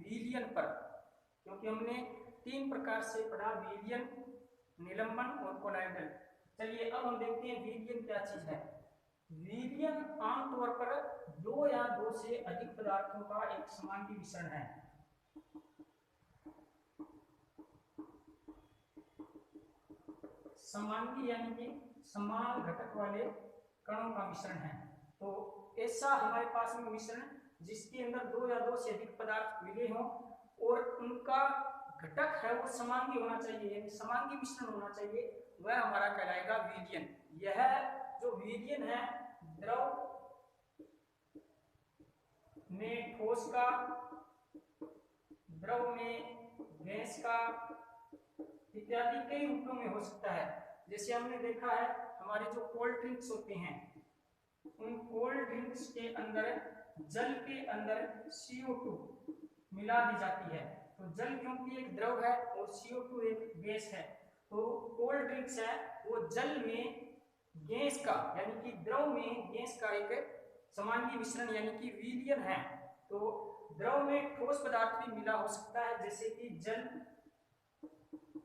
विलयन पर, क्योंकि हमने 3 प्रकार से पढ़ा, विलयन, निलंबन और कोलाइडल। चलिए अब हम देखते हैं विलयन क्या चीज है। विलयन आमतौर पर 2 या 2 से अधिक पदार्थों का एक समांगी मिश्रण है। समांगी यानी कि समान घटक वाले कणों का मिश्रण है। तो ऐसा हमारे पास में मिश्रण जिसके अंदर 2 या 2 से अधिक पदार्थ मिले हों और उनका घटक है वो समांगी होना चाहिए, यानी समांगी मिश्रण होना चाहिए, वह हमारा कहलाएगा विलयन। यह जो विलयन है द्रव में ठोस का, द्रव में गैस का इत्यादि कई रूपों में हो सकता है। जैसे हमने देखा है हमारे जो कोल्ड ड्रिंक्स होते हैं, उन कोल्ड ड्रिंक्स के अंदर जल के अंदर CO2 मिला दी जाती है। तो जल क्योंकि एक द्रव है और CO2 एक गैस है, तो कोल्ड ड्रिंक्स है वो जल में गैस का यानी कि द्रव में गैस का एक समांगी मिश्रण यानी कि विलयन है। तो द्रव में ठोस पदार्थ भी मिला हो सकता है, जैसे कि जल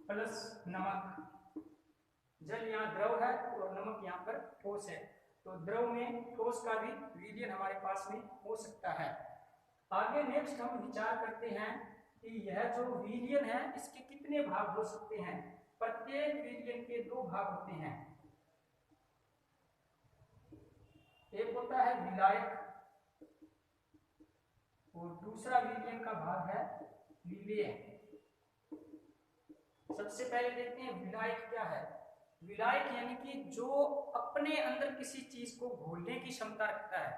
प्लस नमक। जल यहाँ द्रव है और नमक यहाँ पर ठोस है, तो द्रव में ठोस का भी विलयन हमारे पास में हो सकता है। आगे नेक्स्ट हम विचार करते हैं कि यह जो विलयन है इसके कितने भाग हो सकते हैं। प्रत्येक विलयन के 2 भाग होते हैं, एक होता है विलायक और दूसरा विलयन का भाग है विलेय। सबसे पहले देखते हैं विलायक क्या है। विलायक यानी कि जो अपने अंदर किसी चीज को घोलने की क्षमता रखता है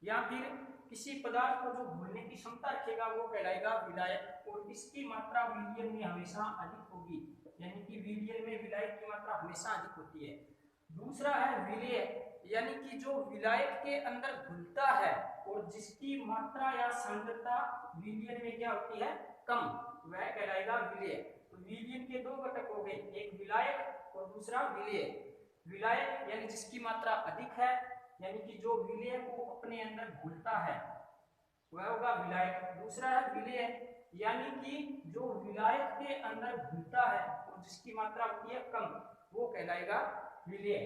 या फिर किसी पदार्थ को जो घोलने की क्षमता रखेगा वो कहलाएगा विलायक, और इसकी मात्रा विलयन में हमेशा अधिक होगी, यानी कि विलयन में विलायक की मात्रा हमेशा अधिक होती है। दूसरा है विलेय, यानी कि जो विलायक के अंदर घुलता है और जिसकी मात्रा या सांद्रता विलयन में क्या होती है, कम, वह कहलाएगा विलेय। तो विलयन के 2 घटक हो गए, एक विलायक और दूसरा विलेय। विलायक यानी जिसकी मात्रा अधिक है, यानी कि जो विलेय को अपने अंदर घुलता है वह होगा विलायक। दूसरा है विलेय यानी कि जो विलायक के अंदर घुलता है और जिसकी मात्रा होती है कम, वो कहलाएगा विलेय।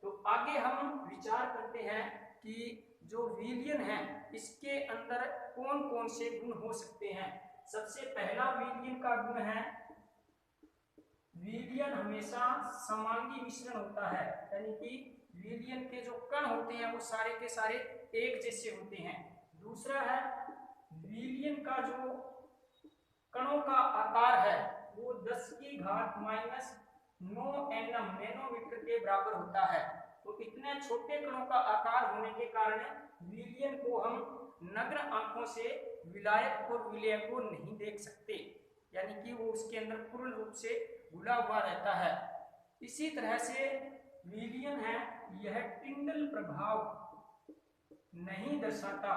तो आगे हम विचार करते हैं कि जो विलयन है इसके अंदर कौन कौन से गुण हो सकते हैं। सबसे पहला विलयन का गुण है, विलयन हमेशा समांगी मिश्रण होता है, यानी कि विलयन के जो कण होते हैं वो सारे के सारे एक जैसे होते हैं। दूसरा है विलयन का जो कणों का आकार है वो 10 की घात -9 nm नैनोमीटर के बराबर होता है। तो इतने छोटे कणों का आकार होने के कारण विलयन को हम नग्न आंखों से विलायक और विलेय को नहीं देख सकते, यानी कि वो उसके अंदर पूर्ण रूप से घुला हुआ रहता है। इसी तरह से विलयन है यह टिंडल प्रभाव नहीं दर्शाता।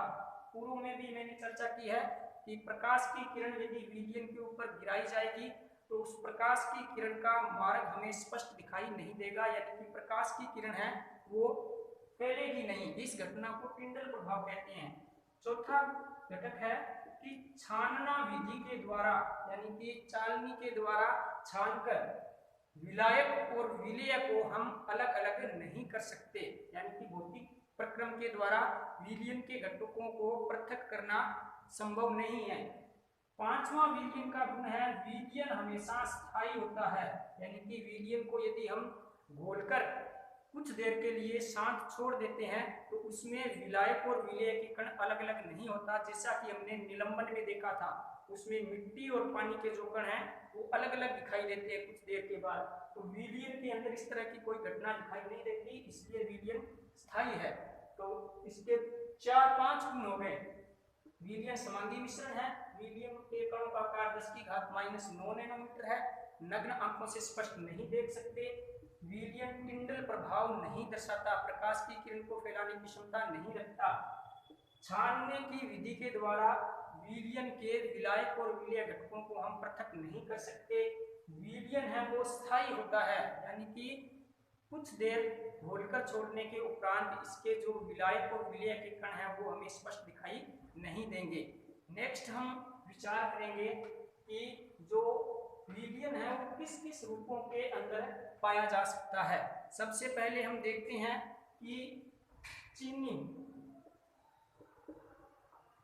पूर्व में भी मैंने चर्चा की है कि प्रकाश की किरण यदि विलयन के ऊपर गिराई जाएगी तो उस प्रकाश की किरण का मार्ग हमें स्पष्ट दिखाई नहीं देगा, यानी कि प्रकाश की किरण है वो फैलेगी नहीं। इस घटना को टिंडल प्रभाव कहते हैं। चौथा घटक है कि छानना विधि के द्वारा, यानी कि चालनी के द्वारा छानकर विलायक और विलेय को हम अलग अलग नहीं कर सकते, यानी कि भौतिक प्रक्रम के द्वारा विलयन के घटकों को पृथक करना संभव नहीं है। पांचवा विलयन का गुण है विलयन हमेशा स्थायी होता है, यानी कि विलयन को यदि हम घोलकर कुछ देर के लिए शांत छोड़ देते हैं तो उसमें विलायक और विलेय के कण अलग अलग नहीं होता, जैसा कि हमने निलंबन में देखा था। उसमें मिट्टी और पानी के जो कण हैं वो अलग अलग दिखाई देते हैं कुछ देर के बाद। तो विलयन के अंदर इस तरह की कोई घटना दिखाई नहीं देती, इसलिए विलयन स्थायी है। तो इसके 4-5 गुण हो गए। विलयन समांगी मिश्रण है, विलयन के कणों का आकार 10 की घात -9 नैनोमीटर है, नग्न आंखों से स्पष्ट नहीं देख सकते, विलयन टिंडल प्रभाव नहीं दर्शाता, प्रकाश की किरण को फैलाने की क्षमता नहीं रखता, छानने की विधि के द्वारा विलयन के विलायक और विलेय घटकों को हम पृथक नहीं कर सकते, विलयन है वो स्थायी होता है, यानी कि कुछ देर घोलकर छोड़ने के उपरांत इसके जो विलायक और विलेय के कण हैं वो हमें स्पष्ट दिखाई नहीं देंगे। नेक्स्ट हम विचार करेंगे कि जो विलयन है वो किस किस रूपों के अंदर पाया जा सकता है। सबसे पहले हम देखते हैं कि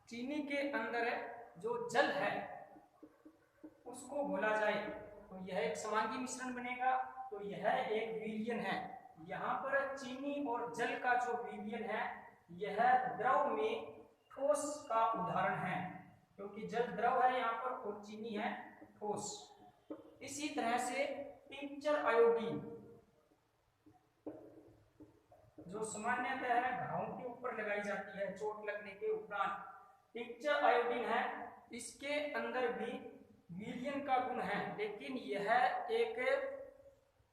चीनी के अंदर जो जल है उसको घोला जाए तो यह एक समांगी मिश्रण बनेगा, तो यह एक विलयन है। यहाँ पर चीनी और जल का जो विलयन है यह द्रव में ठोस का उदाहरण है, क्योंकि जल द्रव है यहाँ पर और चीनी है ठोस। इसी तरह से टिंचर आयोडीन जो सामान्यतः घावों के ऊपर लगाई जाती है चोट लगने के उपरांत, टिंचर आयोडीन है, इसके अंदर भी विलयन का गुण है, लेकिन यह एक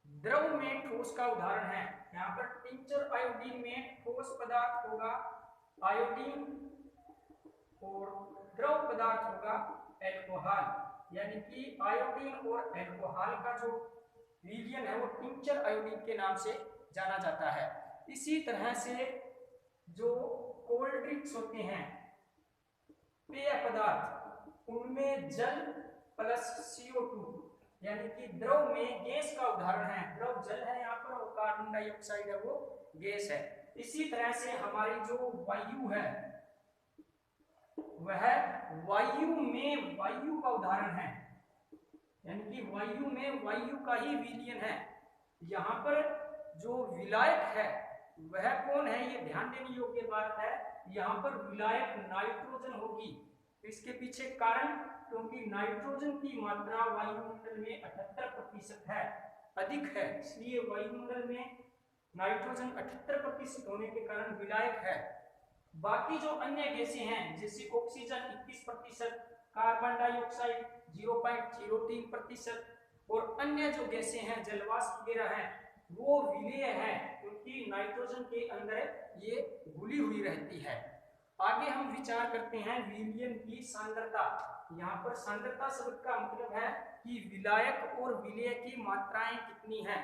द्रव में ठोस का उदाहरण है। यहाँ पर टिंचर आयोडीन में ठोस पदार्थ होगा आयोडीन और द्रव पदार्थ होगा एल्कोहल, यानी कि आयोडीन और एल्कोहल का जो विलयन है वो टिंचर आयोडीन के नाम से जाना जाता है। इसी तरह से जो कोल्ड ड्रिंक्स होते हैं पेय पदार्थ, उनमें जल प्लस CO2 यानी कि द्रव में गैस का उदाहरण है। द्रव जल है यहाँ पर और कार्बन डाइऑक्साइड है वो गैस है। इसी तरह से हमारी जो वायु है वह वायु में वायु का उदाहरण है, यानी कि वायु में वायु का ही विलयन है। यहाँ पर जो विलायक है वह कौन है, ये ध्यान देने योग्य बात है। यहाँ पर विलायक नाइट्रोजन होगी। इसके पीछे कारण, क्योंकि नाइट्रोजन की मात्रा वायुमंडल में 78% है, अधिक है, इसलिए वायुमंडल में नाइट्रोजन 78% होने के कारण विलायक है। बाकी जो अन्य गैसें हैं जैसे ऑक्सीजन 21%, कार्बन डाइऑक्साइड 0.03% और अन्य जो गैसें हैं जलवाष्प वगैरह हैं वो विलेय है, क्योंकि नाइट्रोजन के अंदर ये घुली हुई रहती है। आगे हम विचार करते हैं विलयन की सांद्रता। यहाँ पर सांद्रता शब्द का मतलब है कि विलायक और विलेय की मात्राएं कितनी हैं।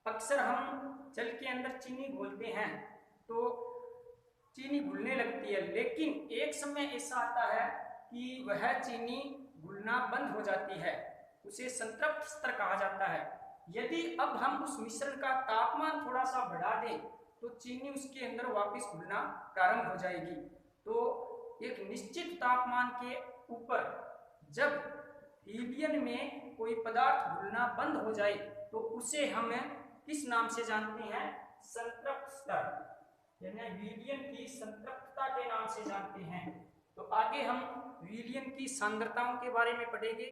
अक्सर हम जल के अंदर चीनी घोलते हैं तो चीनी घुलने लगती है, लेकिन एक समय ऐसा आता है कि वह चीनी घुलना बंद हो जाती है, उसे संतृप्त स्तर कहा जाता है। यदि अब हम उस मिश्रण का तापमान थोड़ा सा बढ़ा दें तो चीनी उसके अंदर वापस घुलना प्रारंभ हो जाएगी। तो एक निश्चित तापमान के ऊपर जब विलयन में कोई पदार्थ घुलना बंद हो जाए तो उसे हम किस नाम से जानते हैं, संतृप्त स्तर, यानी विलयन की संतृप्तता के नाम से जानते हैं। तो आगे हम विलयन की सांद्रताओं के बारे में पढ़ेंगे।